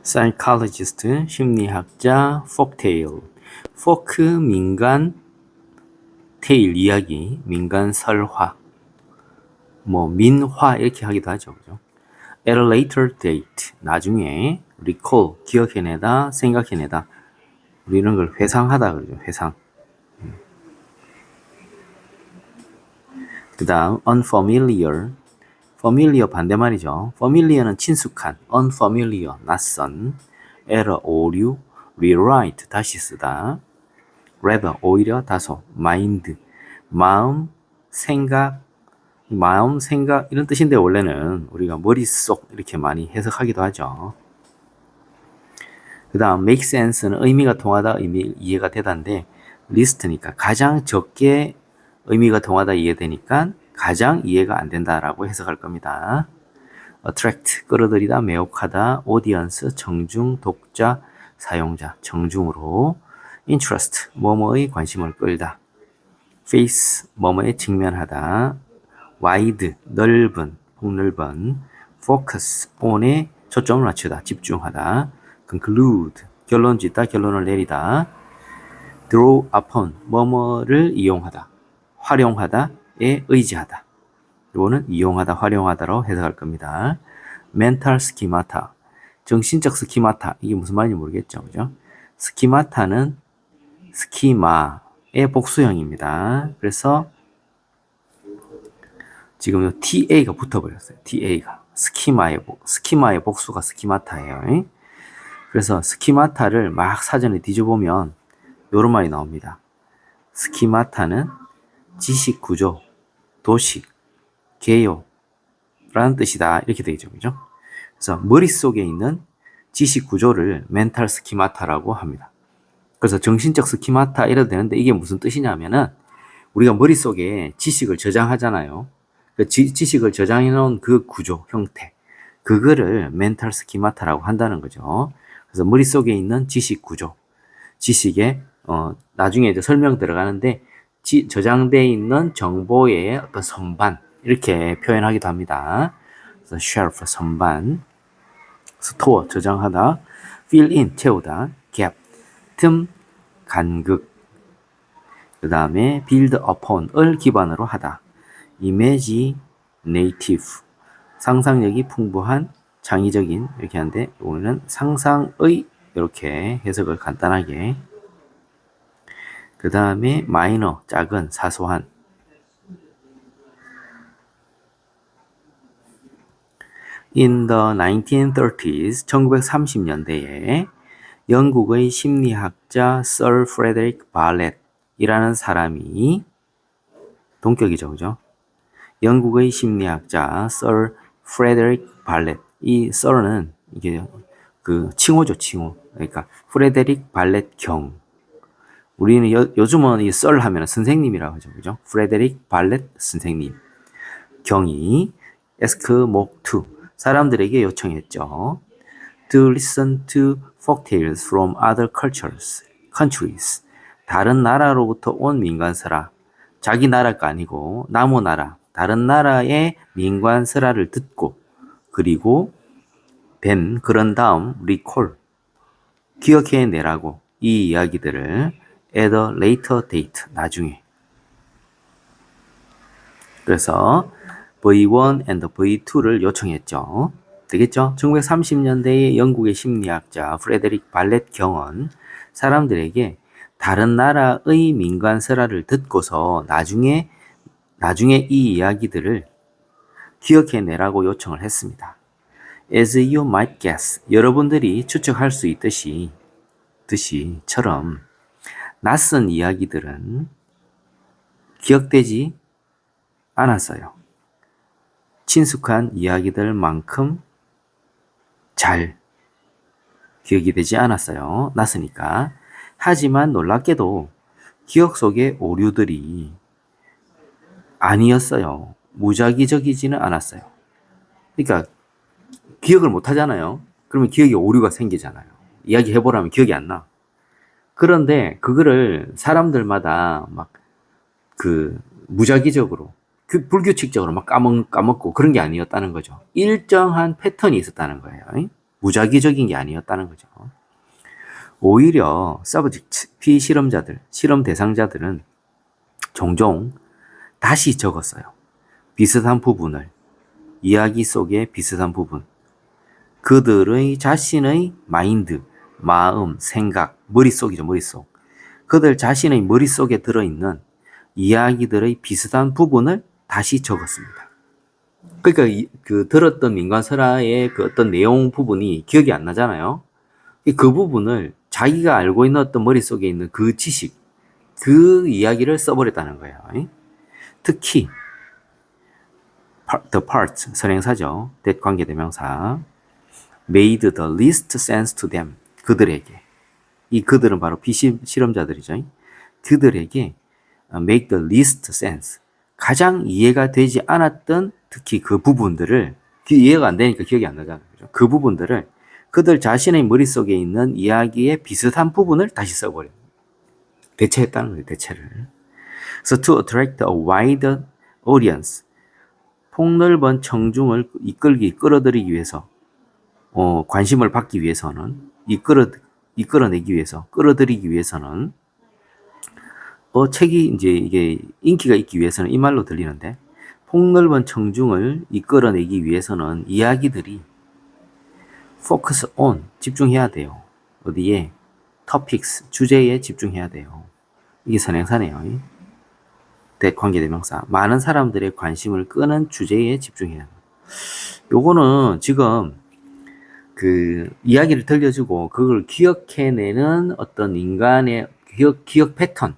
psychologist, 심리학자, folktale. folk, 민간, tale, 이야기, 민간 설화, 뭐 민화 이렇게 하기도 하죠. 그죠? At a later date, 나중에 recall, 기억해내다, 생각해내다. 우리 이런 걸 회상하다 그러죠. 회상. 그 다음 unfamiliar, familiar 반대말이죠. familiar는 친숙한, unfamiliar, 낯선, error, 오류, rewrite, 다시 쓰다, rather, 오히려 다소, mind, 마음, 생각, 이런 뜻인데 원래는 우리가 머릿속 이렇게 많이 해석하기도 하죠. 그 다음 make sense는 의미가 통하다, 이해가 되다인데 리스트니까 가장 적게 의미가 통하다, 이해되니까 가장 이해가 안 된다라고 해석할 겁니다. attract, 끌어들이다, 매혹하다, audience, 청중, 독자, 사용자, 정중으로, interest, 뭐뭐의 관심을 끌다, face, 뭐뭐에 직면하다, wide, 넓은, 폭넓은, focus, on에 초점을 맞추다, 집중하다, conclude, 결론 짓다, 결론을 내리다, draw upon, 뭐뭐를 이용하다, 활용하다에 의지하다. 이거는 이용하다, 활용하다로 해석할 겁니다. mental schemata, 정신적 스키마타, 이게 무슨 말인지 모르겠죠, 그죠? 스키마타는 스키마의 복수형입니다. 그래서 지금 TA가 붙어버렸어요. TA가 스키마의 복수가 스키마타예요. 그래서 스키마타를 막 사전에 뒤져보면 이런 말이 나옵니다. 스키마타는 지식 구조, 도식, 개요라는 뜻이다. 이렇게 되죠, 그죠? 그래서 머릿속에 있는 지식 구조를 멘탈 스키마타라고 합니다. 그래서 정신적 스키마타 이래도 되는데 이게 무슨 뜻이냐면은 우리가 머릿속에 지식을 저장하잖아요. 그 지식을 저장해 놓은 그 구조, 형태, 그거를 멘탈 스키마타라고 한다는 거죠. 그래서 머릿속에 있는 지식 구조, 지식에 나중에 이제 설명 들어가는데 저장되어 있는 정보의 어떤 선반, 이렇게 표현하기도 합니다. 그래서 shelf, 선반, store, 저장하다, fill in, 채우다, gap, 틈, 간극, 그 다음에 build upon을 기반으로 하다, imaginative, 상상력이 풍부한, 창의적인, 이렇게 하는데 오늘은 상상의, 이렇게 해석을 간단하게. 그 다음에 minor, 작은, 사소한. In the 1930s, 1930년대에 영국의 심리학자 Sir Frederick Barrett이라는 사람이, 동격이죠, 그죠? 영국의 심리학자 Sir Frederick Barrett, 이 Sir는 이게 그 칭호죠, 칭호. 그러니까 프레데릭 발렛 경. 우리는 요즘은 이 Sir 하면 선생님이라고 하죠, 그죠? 프레데릭 발렛 선생님 경이 ask mock to, 사람들에게 요청했죠. To listen to folktales from other countries. 다른 나라로부터 온 민간설화. 자기 나라가 아니고 나무 나라, 다른 나라의 민간설화를 듣고, 그리고 그런 다음 recall, 기억해내라고, 이 이야기들을 at a later date, 나중에. 그래서 V1 and V2를 요청했죠. 되겠죠? 1930년대의 영국의 심리학자 프레데릭 발렛 경은 사람들에게 다른 나라의 민간 설화를 듣고서 나중에 이 이야기들을 기억해내라고 요청을 했습니다. As you might guess, 여러분들이 추측할 수 있듯이처럼 낯선 이야기들은 기억되지 않았어요. 친숙한 이야기들만큼 잘 기억이 되지 않았어요. 낯으니까. 하지만 놀랍게도 기억 속의 오류들이 아니었어요. 무작위적이지는 않았어요. 그러니까 기억을 못 하잖아요. 그러면 기억에 오류가 생기잖아요. 이야기 해보라면 기억이 안 나. 그런데 그거를 사람들마다 막 무작위적으로, 불규칙적으로 막 까먹고 그런 게 아니었다는 거죠. 일정한 패턴이 있었다는 거예요. 무작위적인 게 아니었다는 거죠. 오히려 서브젝트, 피실험자들, 실험 대상자들은 종종 다시 적었어요. 비슷한 부분을, 이야기 속의 비슷한 부분. 그들의 자신의 마인드, 마음, 생각, 머릿속이죠, 머릿속. 그들 자신의 머릿속에 들어있는 이야기들의 비슷한 부분을 다시 적었습니다. 그러니까 그 들었던 민관설화의 그 어떤 내용 부분이 기억이 안 나잖아요. 그 부분을 자기가 알고 있는 어떤 머릿속에 있는 그 지식, 그 이야기를 써버렸다는 거예요. 특히 the parts, 선행사죠. that 관계대명사. made the least sense to them. 그들에게. 이 그들은 바로 비실험자들이죠. 그들에게 make the least sense. 가장 이해가 되지 않았던 특히 그 부분들을, 이해가 안 되니까 기억이 안 나잖아요. 그죠? 그 부분들을 그들 자신의 머릿속에 있는 이야기의 비슷한 부분을 다시 써버려요. 대체했다는 거예요, 대체를. So to attract a wide audience. 폭넓은 청중을 끌어들이기 위해서, 관심을 받기 위해서는, 이끌어내기 위해서, 끌어들이기 위해서는, 책이 이제 이게 인기가 있기 위해서는 이 말로 들리는데, 폭넓은 청중을 이끌어내기 위해서는 이야기들이 focus on, 집중해야 돼요. 어디에? topics, 주제에 집중해야 돼요. 이게 선행사네요. 관계대명사. 많은 사람들의 관심을 끄는 주제에 집중해야 돼요. 요거는 지금 그 이야기를 들려주고 그걸 기억해내는 어떤 인간의 기억 패턴,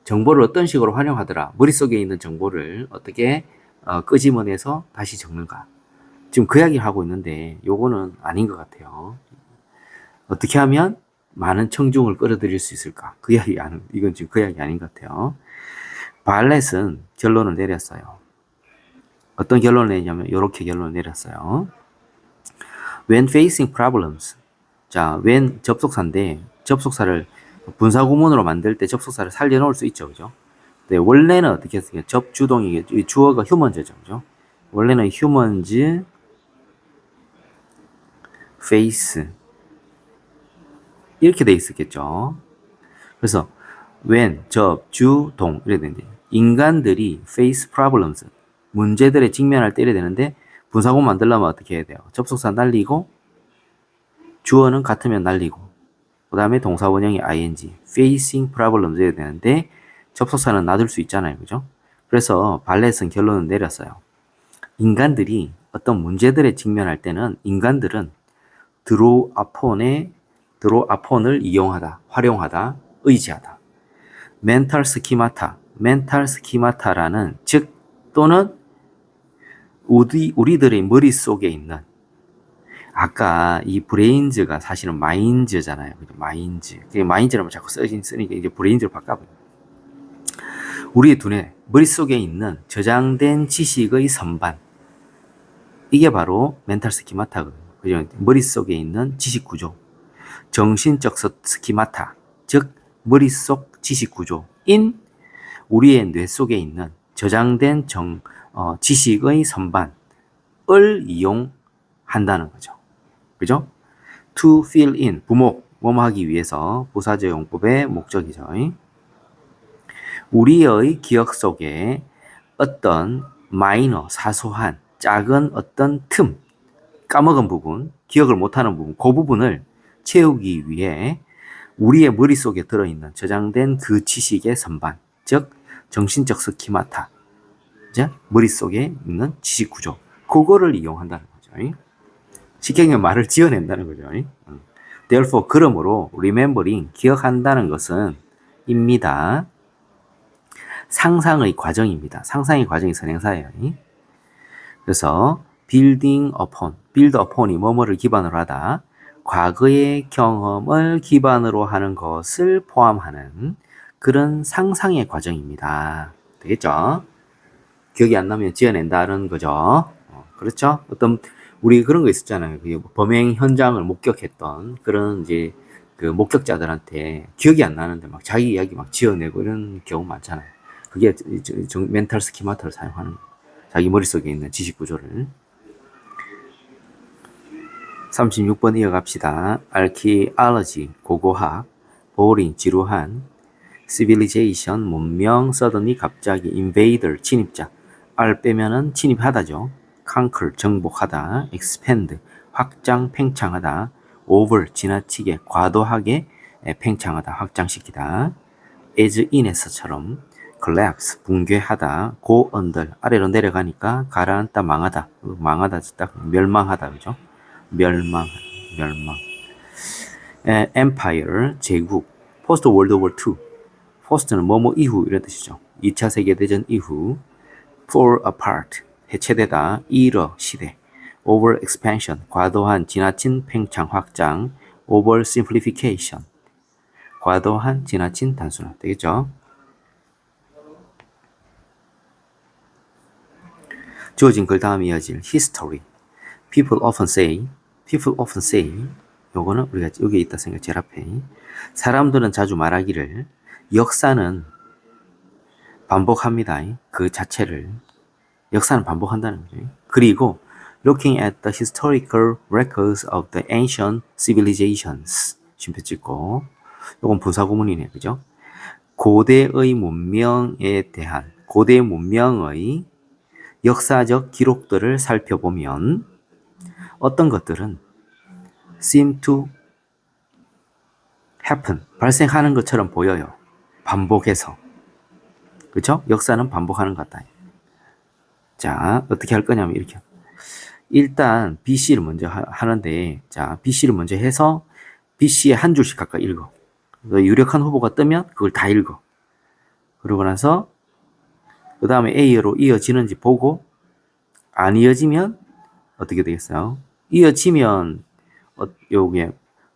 정보를 어떤 식으로 활용하더라, 머릿속에 있는 정보를 어떻게 끄집어내서 다시 적는가, 지금 그 이야기를 하고 있는데 요거는 아닌 것 같아요. 어떻게 하면 많은 청중을 끌어들일 수 있을까, 그 이야기 이건 지금 그 이야기 아닌 것 같아요. 발렛은 결론을 내렸어요. 어떤 결론을 내냐면 이렇게 결론을 내렸어요. When facing problems. 자, when 접속사인데 접속사를 분사구문으로 만들 때 접속사를 살려놓을 수 있죠. 그죠? 네, 원래는 어떻게 했어요? 접주동이겠죠. 주어가 휴먼즈죠. 그죠? 원래는 휴먼즈 face 이렇게 돼 있었겠죠. 그래서 when, 접주동 이래야 되는데 인간들이 face problems 문제들에 직면할 때 이래야 되는데 분사구문 만들려면 어떻게 해야 돼요? 접속사 날리고 주어는 같으면 날리고 그 다음에 동사 원형이 ing facing problems 해야 되는데 접속사는 놔둘 수 있잖아요. 그죠? 그래서 발렛은 결론을 내렸어요. 인간들이 어떤 문제들에 직면할 때는 인간들은 draw upon을 이용하다, 활용하다, 의지하다. mental schemata라는 즉 또는 우리들의 머릿속에 있는 아까 이 브레인즈가 사실은 마인즈잖아요. 마인즈. 마인즈라면 자꾸 쓰니까 이제 브레인즈로 바꿔버려요. 우리의 두뇌, 머릿속에 있는 저장된 지식의 선반. 이게 바로 멘탈 스키마타거든요. 그죠? 머릿속에 있는 지식 구조. 정신적 스키마타. 즉, 머릿속 지식 구조인 우리의 뇌 속에 있는 저장된 지식의 선반을 이용한다는 거죠. 그죠? to fill in, 부목, 뭐하기 위해서 부사절 용법의 목적이죠. 우리의 기억 속에 어떤 마이너, 사소한, 작은 어떤 틈, 까먹은 부분, 기억을 못하는 부분, 그 부분을 채우기 위해 우리의 머릿속에 들어있는 저장된 그 지식의 선반, 즉 정신적 스키마타, 이제 머릿속에 있는 지식 구조, 그거를 이용한다는 거죠. 쉽게 얘기하면 말을 지어낸다는 거죠. Therefore, 그러므로 remembering, 기억한다는 것은 입니다. 상상의 과정입니다. 상상의 과정이 선행사예요. 그래서 building upon, build upon이 뭐뭐를 기반으로 하다, 과거의 경험을 기반으로 하는 것을 포함하는 그런 상상의 과정입니다. 되겠죠? 기억이 안 나면 지어낸다는 거죠. 그렇죠? 어떤 우리 그런 거 있었잖아요. 범행 현장을 목격했던 그런 이제 그 목격자들한테 기억이 안 나는데 막 자기 이야기 막 지어내고 이런 경우 많잖아요. 그게 멘탈 스키마타를 사용하는 거예요. 자기 머릿속에 있는 지식 구조를. 36번 이어갑시다. archaeology, 고고학, boring, 지루한, civilization, 문명, suddenly, 갑자기, invader, 침입자, r 빼면은 침입하다죠. conquer, 정복하다, expand, 확장, 팽창하다, over, 지나치게, 과도하게, 팽창하다, 확장시키다, as in에서처럼, collapse, 붕괴하다, go under, 아래로 내려가니까 가라앉다, 망하다, 망하다, 딱 멸망하다, 그죠? 멸망. empire, 제국, post world war II, post는 뭐뭐 이후 이런 뜻이죠. 2차 세계대전 이후, fall apart, 해체되다, 잃어, 시대, over expansion, 과도한, 지나친, 팽창, 확장, over simplification, 과도한, 지나친, 단순화, 되겠죠? 주어진 글 다음 이어질 history, people often say, 요거는 우리가 여기 있다 생각 제일 앞에. 사람들은 자주 말하기를 역사는 반복합니다. 그 자체를. 역사는 반복한다는 거죠. 그리고 looking at the historical records of the ancient civilizations. 쉼표 찍고. 요건 분사구문이네. 그죠? 고대의 문명에 대한, 고대 문명의 역사적 기록들을 살펴보면 어떤 것들은 seem to happen, 발생하는 것처럼 보여요. 반복해서. 그렇죠? 역사는 반복하는 것 같다. 자, 어떻게 할 거냐면 이렇게. 일단 BC를 먼저 하는데, 자, BC를 먼저 해서 BC에 한 줄씩 각각 읽어. 유력한 후보가 뜨면 그걸 다 읽어. 그러고 나서 그 다음에 A로 이어지는지 보고 안 이어지면 어떻게 되겠어요? 이어지면 요게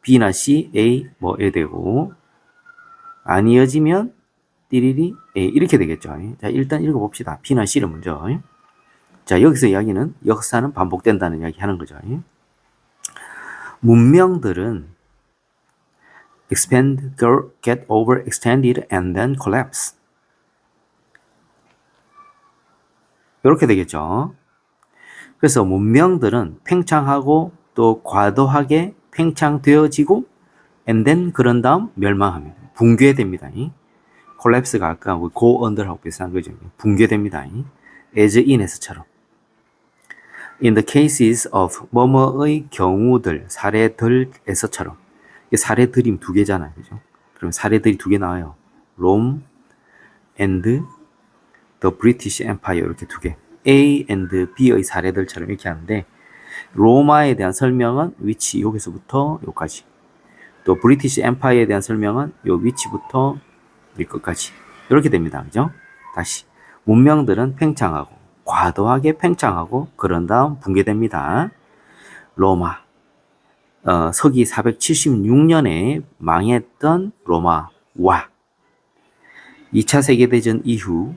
B나 C, A 뭐 이렇게 되고 안 이어지면 띠리리 A 이렇게 되겠죠. 자, 일단 읽어봅시다. B나 C를 먼저. 자, 여기서 이야기는 역사는 반복된다는 이야기 하는 거죠. 문명들은 expand, get overextended and then collapse. 이렇게 되겠죠. 그래서 문명들은 팽창하고 또 과도하게 팽창되어지고 and then 그런 다음 멸망합니다. 붕괴됩니다. collapse가 아까 go under하고 비슷한 거죠. 붕괴됩니다. as in에서처럼. In the cases of 뭐뭐의 경우들, 사례들에서처럼. 사례들이면 두 개잖아요. 그죠? 그럼 사례들이 두 개 나와요. Rome and the British Empire 이렇게 두 개. A and B의 사례들처럼 이렇게 하는데 로마에 대한 설명은 위치 여기서부터 여기까지. 또 브리티시 엠파이어에 대한 설명은 요 위치부터 이 끝까지. 이렇게 됩니다. 그죠? 다시. 문명들은 팽창하고 과도하게 팽창하고 그런 다음 붕괴됩니다. 로마. 서기 476년에 망했던 로마와 2차 세계대전 이후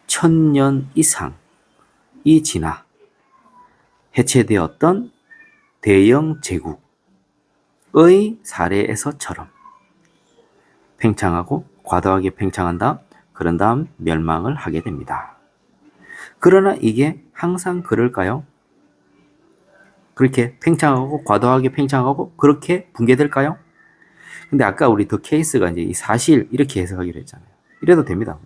1000년 이상이 지나 해체되었던 대영 제국의 사례에서처럼 팽창하고 과도하게 팽창한 다음 그런 다음 멸망을 하게 됩니다. 그러나 이게 항상 그럴까요? 그렇게 팽창하고 과도하게 팽창하고 그렇게 붕괴될까요? 근데 아까 우리 더 케이스가 이제 이 사실 이렇게 해석하기로 했잖아요. 이래도 됩니다.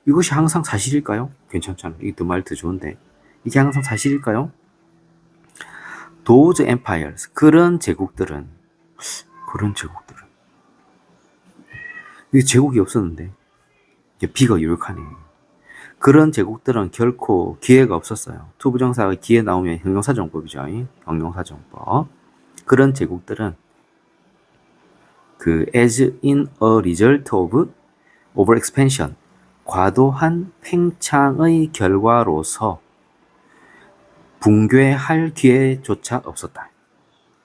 이것이 항상 사실일까요? 괜찮잖아요. 이게 더 말 더 좋은데. 이게 항상 사실일까요? Those empires, 그런 제국들은 이게 제국이 없었는데 이게 B가 유력하네. 그런 제국들은 결코 기회가 없었어요. 투부정사가 기회 나오면 형용사정법이죠. 형용사정법. 그런 제국들은 as in a result of overexpansion, 과도한 팽창의 결과로서 붕괴할 기회조차 없었다.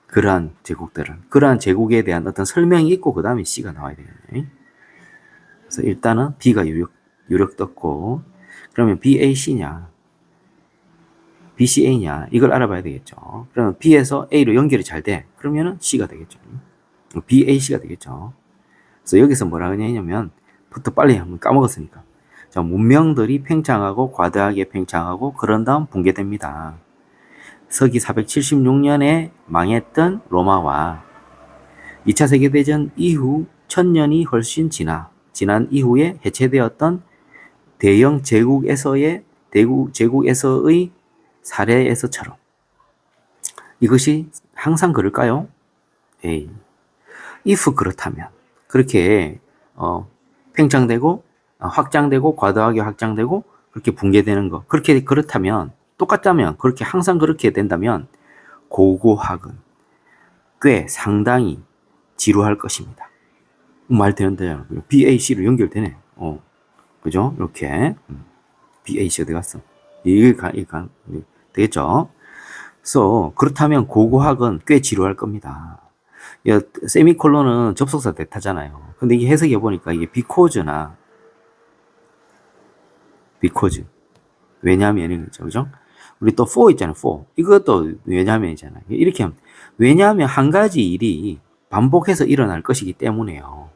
그러한 제국들은. 그러한 제국에 대한 어떤 설명이 있고 그 다음에 C가 나와야 되겠네. 그래서 일단은 B가 유력 떴고 그러면 BAC냐 BCA냐 이걸 알아봐야 되겠죠. 그러면 B에서 A로 연결이 잘 돼. 그러면은 C가 되겠죠. BAC가 되겠죠. 그래서 여기서 뭐라 하냐면 부터 빨리 한번 까먹었으니까. 자, 문명들이 팽창하고 과도하게 팽창하고 그런 다음 붕괴됩니다. 서기 476년에 망했던 로마와 2차 세계대전 이후 1000년이 훨씬 지난 이후에 해체되었던 대영 제국에서의 사례에서처럼 이것이 항상 그럴까요? 에이. if 그렇다면 그렇게 팽창되고 확장되고 과도하게 확장되고 그렇게 붕괴되는 거 그렇게 그렇다면 똑같다면 그렇게 항상 그렇게 된다면 고고학은 꽤 상당히 지루할 것입니다. 말 되는데 BAC로 연결되네. 그죠? 이렇게 BAC 어디 갔어? 이게 되겠죠? 그래서 그렇다면 고고학은 꽤 지루할 겁니다. 세미콜론은 접속사 대타잖아요. 근데 이게 해석해 보니까 이게 because 왜냐면이죠, 그죠? 우리 또 for 있잖아요, for. 이것도 왜냐면이잖아요. 이렇게 하면 왜냐하면 한 가지 일이 반복해서 일어날 것이기 때문에요.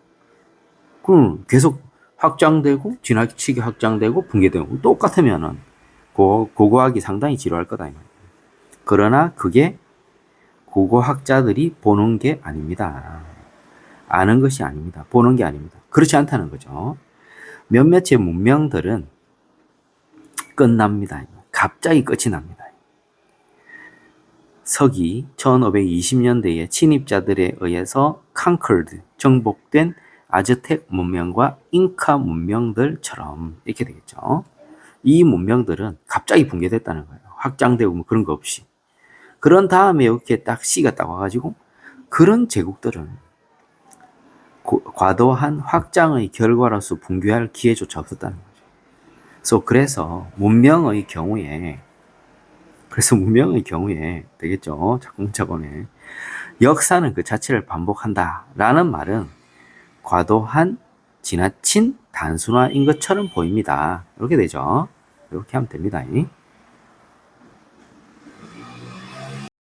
그럼 계속 확장되고 지나치게 확장되고 붕괴되고 똑같으면은 고고학이 상당히 지루할 거다. 그러나 그게 고고학자들이 보는 게 아닙니다. 아는 것이 아닙니다. 보는 게 아닙니다. 그렇지 않다는 거죠. 몇몇의 문명들은 끝납니다. 갑자기 끝이 납니다. 서기 1520년대에 침입자들에 의해서 conquered, 정복된 아즈텍 문명과 잉카 문명들처럼 이렇게 되겠죠. 이 문명들은 갑자기 붕괴됐다는 거예요. 확장되고 뭐 그런 거 없이. 그런 다음에 이렇게 딱 C가 딱 와가지고 그런 제국들은 과도한 확장의 결과로서 붕괴할 기회조차 없었다는 거죠. 그래서 문명의 경우에 되겠죠. 차근차근에 역사는 그 자체를 반복한다라는 말은 과도한 지나친 단순화인 것처럼 보입니다. 이렇게 되죠. 이렇게 하면 됩니다.